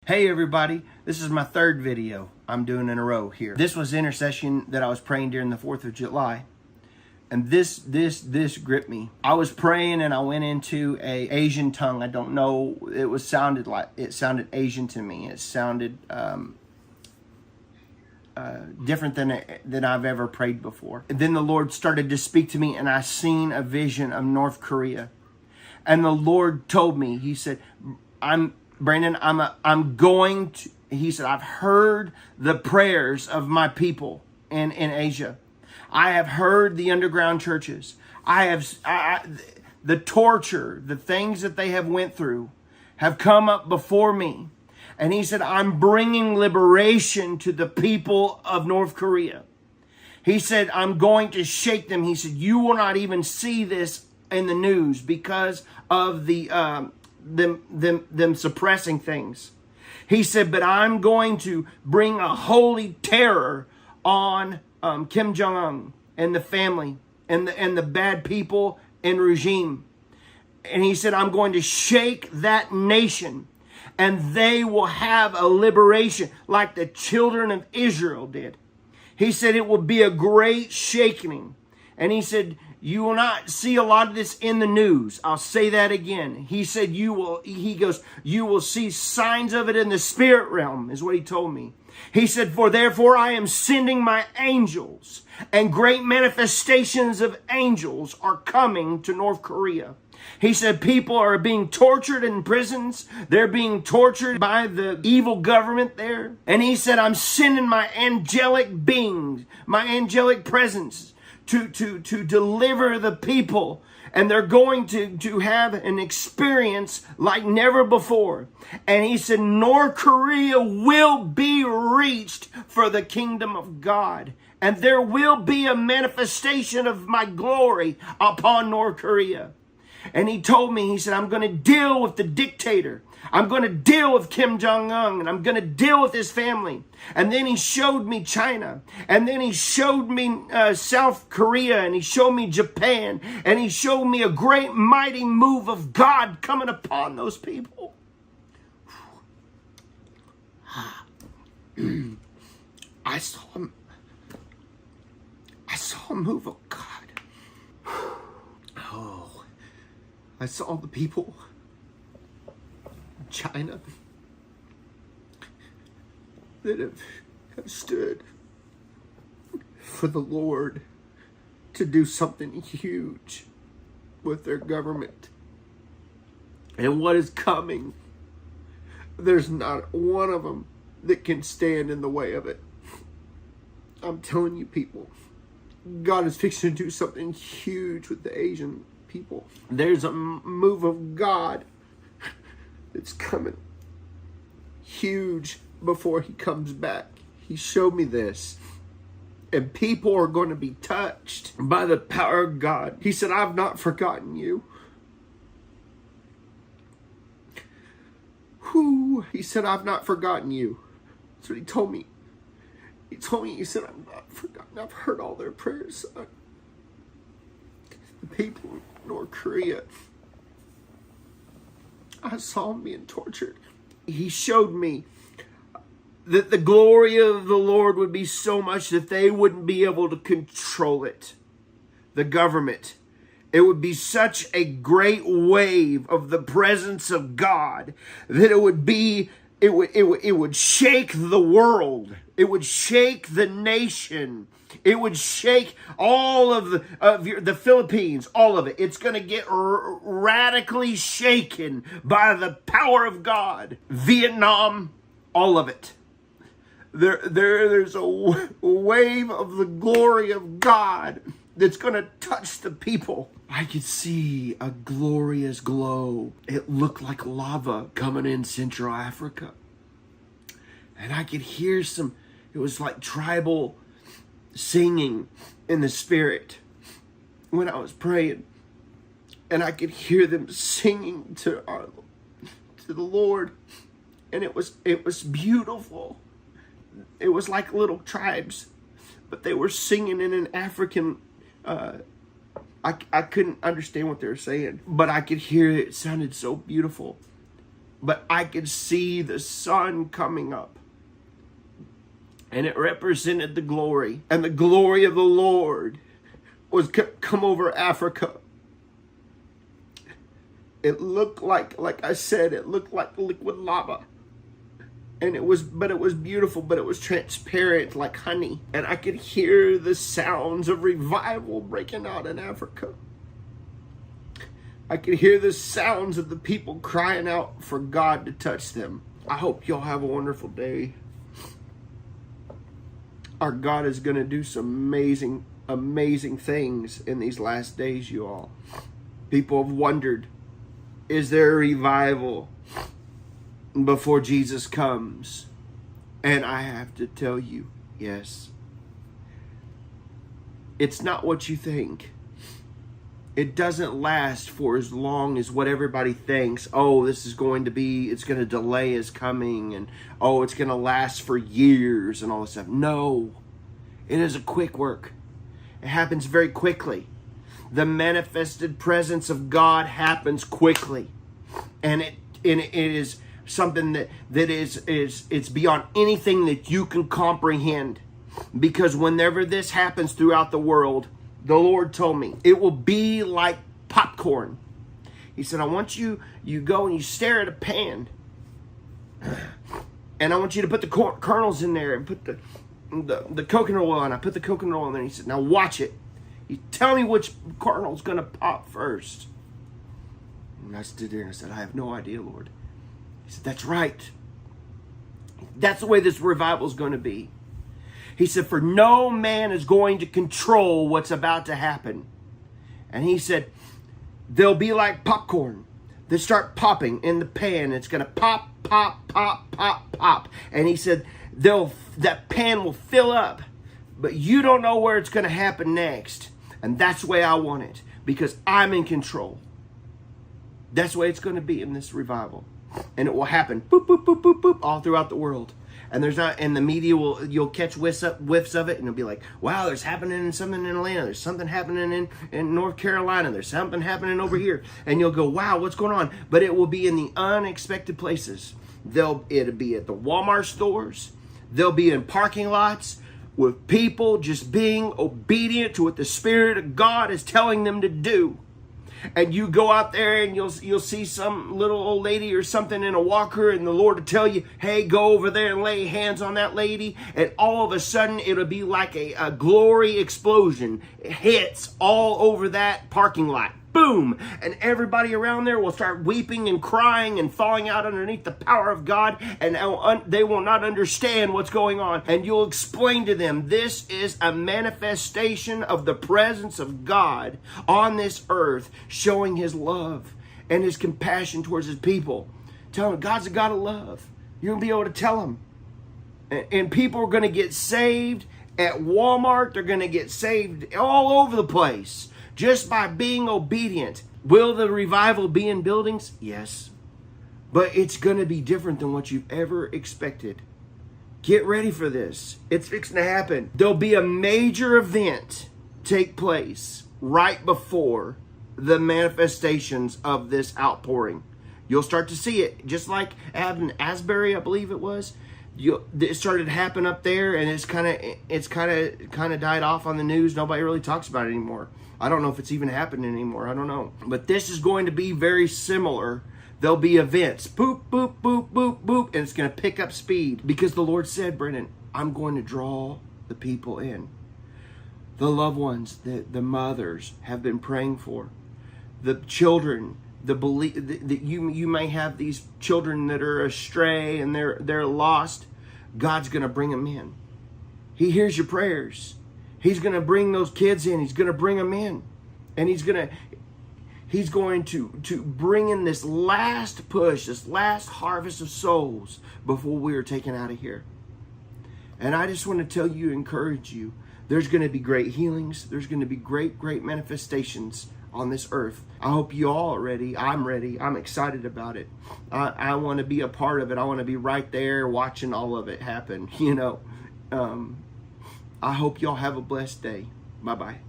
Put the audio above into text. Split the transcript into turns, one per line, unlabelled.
Hey everybody, this is my third video I'm doing in a row here. This was intercession that I was praying during the 4th of July. And this gripped me. I was praying and I went into a Asian tongue. I don't know, it sounded Asian to me. It sounded different than I've ever prayed before. And then the Lord started to speak to me and I seen a vision of North Korea. And the Lord told me, he said, Brandon, I'm going to, he said, I've heard the prayers of my people in Asia. I have heard the underground churches. The torture, the things that they have went through have come up before me. And he said, I'm bringing liberation to the people of North Korea. He said, I'm going to shake them. He said, you will not even see this in the news because of them suppressing things. He said, but I'm going to bring a holy terror on Kim Jong-un and the family and the bad people and regime. And he said, I'm going to shake that nation and they will have a liberation like the children of Israel did. He said, it will be a great shaking. And he said, you will not see a lot of this in the news. I'll say that again. He said, you will see signs of it in the spirit realm, is what he told me. He said, for therefore I am sending my angels, and great manifestations of angels are coming to North Korea. He said, people are being tortured in prisons. They're being tortured by the evil government there. And he said, I'm sending my angelic beings, my angelic presence, to deliver the people, and they're going to have an experience like never before. And he said, North Korea will be reached for the kingdom of God, and there will be a manifestation of my glory upon North Korea. And he told me, he said, I'm going to deal with the dictator. I'm going to deal with Kim Jong-un, and I'm going to deal with his family. And then he showed me China. And then he showed me South Korea. And he showed me Japan. And he showed me a great mighty move of God coming upon those people. I saw a move of God. Oh, I saw the people in China that have stood for the Lord to do something huge with their government. And what is coming, there's not one of them that can stand in the way of it. I'm telling you, people, God is fixing to do something huge with the Asian people. There's a move of God that's coming huge before he comes back. He showed me this. And people are going to be touched by the power of God. He said, I've not forgotten you. Whew. He said, I've not forgotten you. That's what he told me. He told me, he said, I've not forgotten. I've heard all their prayers, son. The people in North Korea, I saw them being tortured. He showed me that the glory of the Lord would be so much that they wouldn't be able to control it. The government. It would be such a great wave of the presence of God that it would shake the world. It would shake the nation. It would shake all of the Philippines, all of it. It's going to get radically shaken by the power of God. Vietnam, all of it. There's a wave of the glory of God that's going to touch the people. I could see a glorious glow. It looked like lava coming in Central Africa. And I could hear it was like tribal singing in the spirit when I was praying. And I could hear them singing to the Lord. And it was beautiful. It was like little tribes, but they were singing in an African, I couldn't understand what they were saying, but I could hear it. It sounded so beautiful. but I could see the sun coming up. And it represented the glory. And the glory of the Lord was come over Africa. It looked like I said, it looked like liquid lava. And it was beautiful, but it was transparent like honey. And I could hear the sounds of revival breaking out in Africa. I could hear the sounds of the people crying out for God to touch them. I hope y'all have a wonderful day. Our God is going to do some amazing, amazing things in these last days, you all. People have wondered, is there a revival before Jesus comes? And I have to tell you, yes. It's not what you think. It doesn't last for as long as what everybody thinks. Oh, this is going to be, it's going to delay is coming, and oh, it's going to last for years and all this stuff. No, it is a quick work. It happens very quickly. The manifested presence of God happens quickly. And it is something that it's beyond anything that you can comprehend. Because whenever this happens throughout the world, the Lord told me, it will be like popcorn. He said, I want you go and you stare at a pan. And I want you to put the kernels in there and put the coconut oil in. I put the coconut oil in there. He said, now watch it. You tell me which kernel's going to pop first. And I stood there and I said, I have no idea, Lord. He said, that's right. That's the way this revival is going to be. He said, for no man is going to control what's about to happen. And he said, they'll be like popcorn. They start popping in the pan. It's going to pop, pop, pop, pop, pop. And he said, that pan will fill up. But you don't know where it's going to happen next. And that's the way I want it. Because I'm in control. That's the way it's going to be in this revival. And it will happen, boop, boop, boop, boop, boop, all throughout the world. And the media you'll catch whiffs of it, and it'll be like, wow, there's happening something in Atlanta, there's something happening in North Carolina, there's something happening over here, and you'll go, wow, what's going on? But it will be in the unexpected places. It'll be at the Walmart stores, they'll be in parking lots with people just being obedient to what the Spirit of God is telling them to do. And you go out there and you'll see some little old lady or something in a walker, and the Lord will tell you, hey, go over there and lay hands on that lady. And all of a sudden it'll be like a glory explosion. It hits all over that parking lot. Boom! And everybody around there will start weeping and crying and falling out underneath the power of God, and they will not understand what's going on. And you'll explain to them, this is a manifestation of the presence of God on this earth, showing His love and His compassion towards His people. Tell them, God's a God of love. You're going to be able to tell them. And people are going to get saved at Walmart. They're going to get saved all over the place. Just by being obedient. Will the revival be in buildings? Yes. But it's going to be different than what you've ever expected. Get ready for this. It's fixing to happen. There'll be a major event take place right before the manifestations of this outpouring. You'll start to see it. Just like in Asbury, I believe it was. It started to happen up there, and it's kind of died off on the news. Nobody really talks about it anymore. I don't know if it's even happening anymore. I don't know. But this is going to be very similar. There'll be events. Boop, boop, boop, boop, boop. And it's going to pick up speed. Because the Lord said, Brennan, I'm going to draw the people in. The loved ones that the mothers have been praying for. The children. That you may have these children that are astray and they're lost. God's going to bring them in. He hears your prayers. He's going to bring those kids in. He's going to bring them in. And he's going to bring in this last push, this last harvest of souls before we are taken out of here. And I just want to tell you, encourage you, there's going to be great healings. There's going to be great manifestations on this earth. I hope you all are ready. I'm ready. I'm excited about it. I want to be a part of it. I want to be right there watching all of it happen. I hope y'all have a blessed day. Bye-bye.